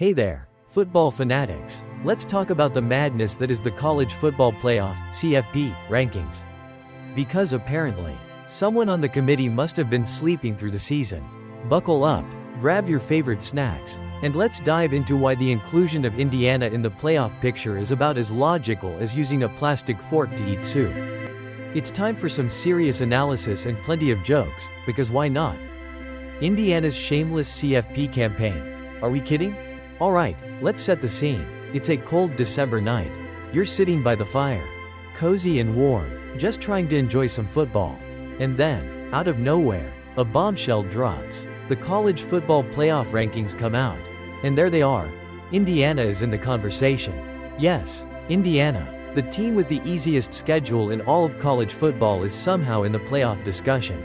Hey there, football fanatics. Let's talk about the madness that is the College Football Playoff, CFP, rankings. Because apparently, someone on the committee must have been sleeping through the season. Buckle up, grab your favorite snacks, and let's dive into why the inclusion of Indiana in the playoff picture is about as logical as using a plastic fork to eat soup. It's time for some serious analysis and plenty of jokes, because why not? Indiana's shameless CFP campaign. Are we kidding? Alright, let's set the scene. It's a cold December night. You're sitting by the fire, cozy and warm, just trying to enjoy some football. And then, out of nowhere, a bombshell drops. The college football playoff rankings come out. And there they are. Indiana is in the conversation. Yes, Indiana, the team with the easiest schedule in all of college football, is somehow in the playoff discussion.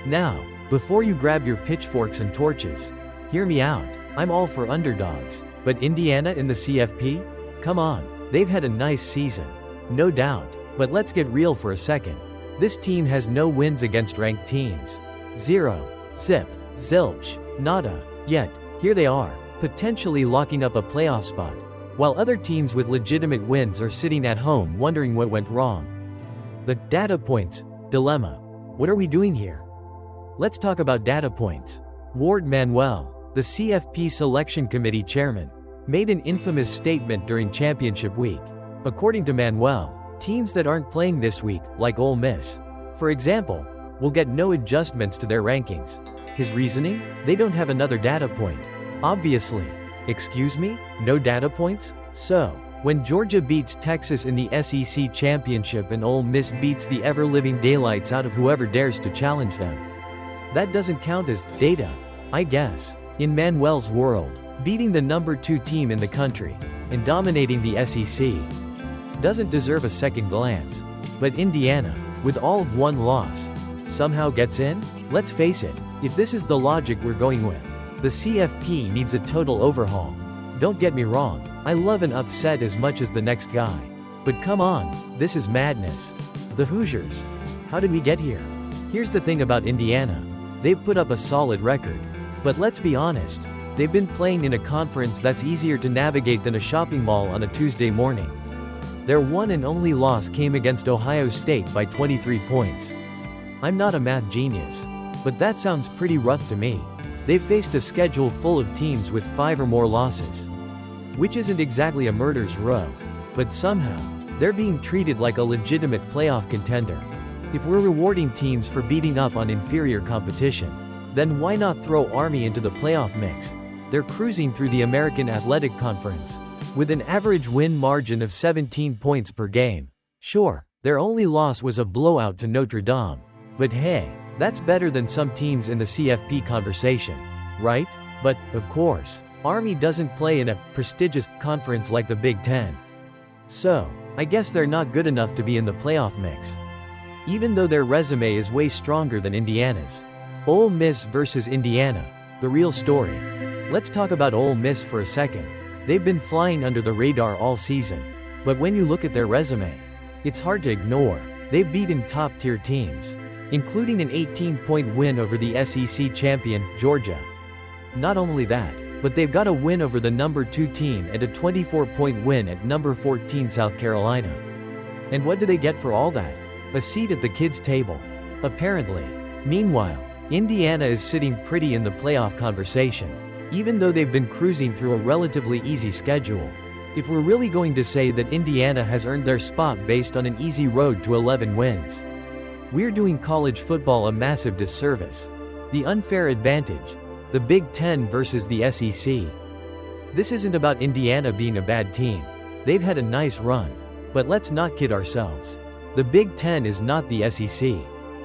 Now, before you grab your pitchforks and torches, hear me out. I'm all for underdogs, but Indiana in the CFP? Come on, they've had a nice season. No doubt, but let's get real for a second. This team has no wins against ranked teams. Zero. Zip. Zilch. Nada. Yet, here they are, potentially locking up a playoff spot, while other teams with legitimate wins are sitting at home wondering what went wrong. The data points dilemma. What are we doing here? Let's talk about data points. Ward Manuel, the CFP Selection Committee chairman, made an infamous statement during championship week. According to Manuel, teams that aren't playing this week, like Ole Miss, for example, will get no adjustments to their rankings. His reasoning? They don't have another data point. Obviously. Excuse me? No data points? So, when Georgia beats Texas in the SEC championship and Ole Miss beats the ever-living daylights out of whoever dares to challenge them, that doesn't count as data, I guess. In Manuel's world, beating the number 2 team in the country and dominating the SEC doesn't deserve a second glance. But Indiana, with all of one loss, somehow gets in? Let's face it, if this is the logic we're going with, the CFP needs a total overhaul. Don't get me wrong, I love an upset as much as the next guy. But come on, this is madness. The Hoosiers. How did we get here? Here's the thing about Indiana. They've put up a solid record. But let's be honest, they've been playing in a conference that's easier to navigate than a shopping mall on a Tuesday morning. Their one and only loss came against Ohio State by 23 points. I'm not a math genius, but that sounds pretty rough to me. They've faced a schedule full of teams with 5 or more losses, which isn't exactly a murder's row, but somehow, they're being treated like a legitimate playoff contender. If we're rewarding teams for beating up on inferior competition, then why not throw Army into the playoff mix? They're cruising through the American Athletic Conference, with an average win margin of 17 points per game. Sure, their only loss was a blowout to Notre Dame. But hey, that's better than some teams in the CFP conversation, right? But, of course, Army doesn't play in a prestigious conference like the Big Ten. So, I guess they're not good enough to be in the playoff mix, even though their resume is way stronger than Indiana's. Ole Miss versus Indiana, the real story. Let's talk about Ole Miss for a second. They've been flying under the radar all season. But when you look at their resume, it's hard to ignore. They've beaten top-tier teams, including an 18-point win over the SEC champion, Georgia. Not only that, but they've got a win over the number 2 team and a 24-point win at number 14 South Carolina. And what do they get for all that? A seat at the kids' table. Apparently. Meanwhile, Indiana is sitting pretty in the playoff conversation, even though they've been cruising through a relatively easy schedule. If we're really going to say that Indiana has earned their spot based on an easy road to 11 wins, we're doing college football a massive disservice. The unfair advantage. The Big Ten versus the SEC. This isn't about Indiana being a bad team. They've had a nice run. But let's not kid ourselves. The Big Ten is not the SEC.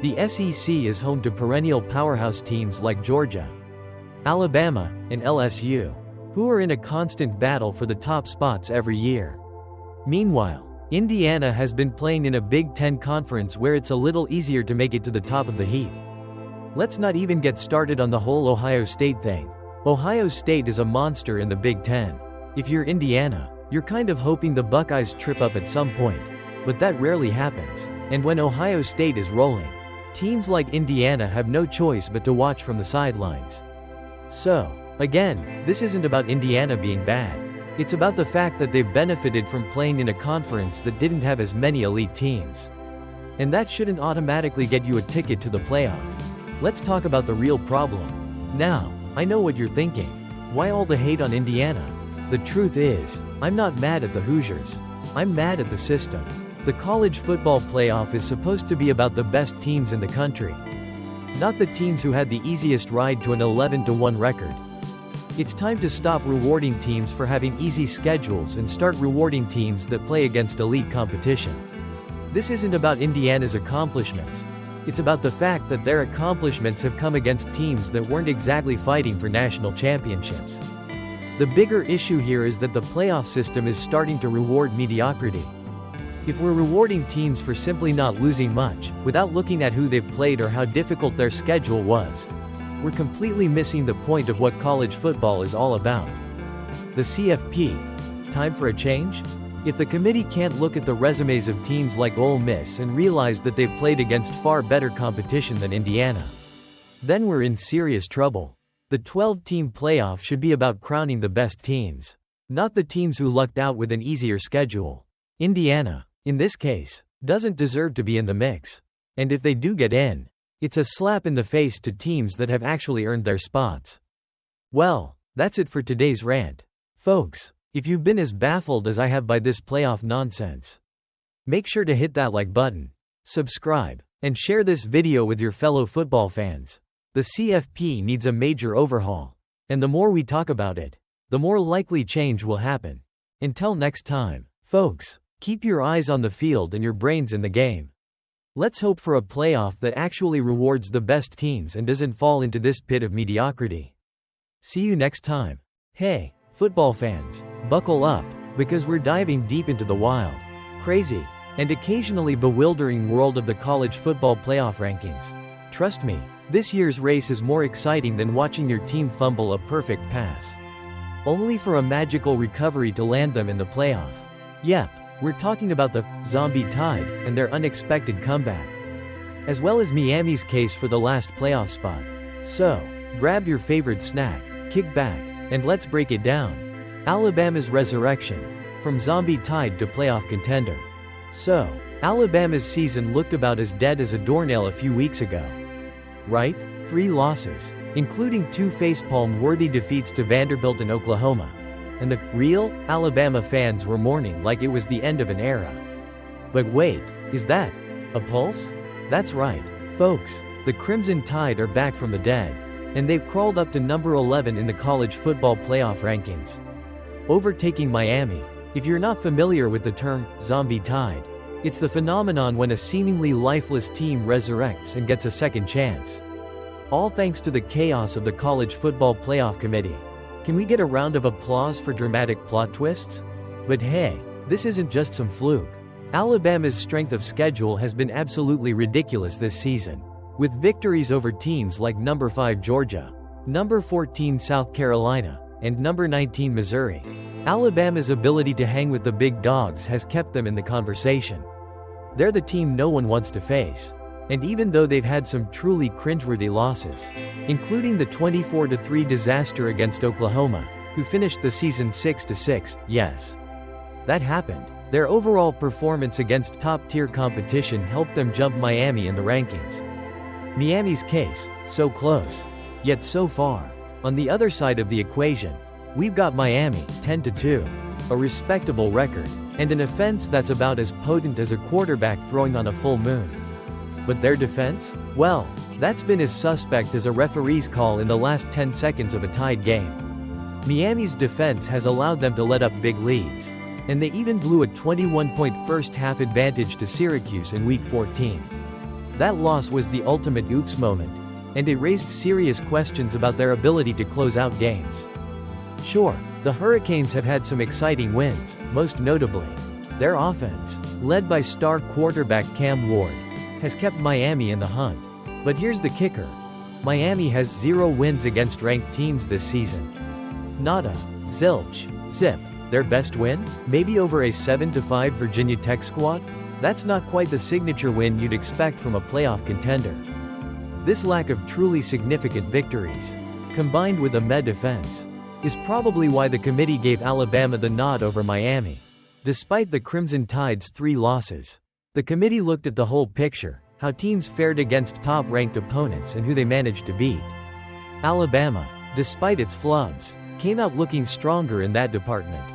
The SEC is home to perennial powerhouse teams like Georgia, Alabama, and LSU, who are in a constant battle for the top spots every year. Meanwhile, Indiana has been playing in a Big Ten conference where it's a little easier to make it to the top of the heap. Let's not even get started on the whole Ohio State thing. Ohio State is a monster in the Big Ten. If you're Indiana, you're kind of hoping the Buckeyes trip up at some point. But that rarely happens. And when Ohio State is rolling, teams like Indiana have no choice but to watch from the sidelines. So, Again, this isn't about Indiana being bad. It's about the fact that they've benefited from playing in a conference that didn't have as many elite teams. And that shouldn't automatically get you a ticket to the playoff. Let's talk about the real problem. Now, I know what you're thinking. Why all the hate on Indiana? The truth is, I'm not mad at the Hoosiers. I'm mad at the system. The college football playoff is supposed to be about the best teams in the country, not the teams who had the easiest ride to an 11-1 record. It's time to stop rewarding teams for having easy schedules and start rewarding teams that play against elite competition. This isn't about Indiana's accomplishments. It's about the fact that their accomplishments have come against teams that weren't exactly fighting for national championships. The bigger issue here is that the playoff system is starting to reward mediocrity. If we're rewarding teams for simply not losing much, without looking at who they've played or how difficult their schedule was, we're completely missing the point of what college football is all about. The CFP. Time for a change? If the committee can't look at the resumes of teams like Ole Miss and realize that they've played against far better competition than Indiana, then we're in serious trouble. The 12-team playoff should be about crowning the best teams, not the teams who lucked out with an easier schedule. Indiana, in this case, doesn't deserve to be in the mix. And if they do get in, it's a slap in the face to teams that have actually earned their spots. Well, that's it for today's rant. Folks, if you've been as baffled as I have by this playoff nonsense, make sure to hit that like button, subscribe, and share this video with your fellow football fans. The CFP needs a major overhaul. And the more we talk about it, the more likely change will happen. Until next time, folks, keep your eyes on the field and your brains in the game. Let's hope for a playoff that actually rewards the best teams and doesn't fall into this pit of mediocrity. See you next time. Hey, football fans, buckle up, because we're diving deep into the wild, crazy, and occasionally bewildering world of the college football playoff rankings. Trust me, this year's race is more exciting than watching your team fumble a perfect pass, only for a magical recovery to land them in the playoff. Yep. We're talking about the Zombie Tide and their unexpected comeback, as well as Miami's case for the last playoff spot. So, grab your favorite snack, kick back, and let's break it down. Alabama's resurrection, from Zombie Tide to playoff contender. So, Alabama's season looked about as dead as a doornail a few weeks ago. Right? 3 losses, including 2 facepalm-worthy defeats to Vanderbilt and Oklahoma. And the real Alabama fans were mourning like it was the end of an era. But wait, is that a pulse? That's right, folks, the Crimson Tide are back from the dead, and they've crawled up to number 11 in the college football playoff rankings, overtaking Miami. If you're not familiar with the term Zombie Tide, it's the phenomenon when a seemingly lifeless team resurrects and gets a second chance. All thanks to the chaos of the college football playoff committee. Can we get a round of applause for dramatic plot twists? But hey, this isn't just some fluke. Alabama's strength of schedule has been absolutely ridiculous this season, with victories over teams like number 5 Georgia, number 14 South Carolina, and number 19 Missouri. Alabama's ability to hang with the big dogs has kept them in the conversation. They're the team no one wants to face. And even though they've had some truly cringeworthy losses, including the 24-3 disaster against Oklahoma, who finished the season 6-6, yes, that happened, their overall performance against top-tier competition helped them jump Miami in the rankings. Miami's case, so close, yet so far. On the other side of the equation, we've got Miami, 10-2, a respectable record, and an offense that's about as potent as a quarterback throwing on a full moon. But their defense? Well, that's been as suspect as a referee's call in the last 10 seconds of a tied game. Miami's defense has allowed them to let up big leads, and they even blew a 21-point first-half advantage to Syracuse in Week 14. That loss was the ultimate oops moment, and it raised serious questions about their ability to close out games. Sure, the Hurricanes have had some exciting wins, most notably, their offense, led by star quarterback Cam Ward, has kept Miami in the hunt. But here's the kicker. Miami has 0 wins against ranked teams this season. Nada. Zilch. Zip. Their best win? Maybe over a 7-5 Virginia Tech squad? That's not quite the signature win you'd expect from a playoff contender. This lack of truly significant victories combined with a meh defense, is probably why the committee gave Alabama the nod over Miami. Despite the Crimson Tide's 3 losses, the committee looked at the whole picture, how teams fared against top-ranked opponents and who they managed to beat. Alabama, despite its flubs, came out looking stronger in that department.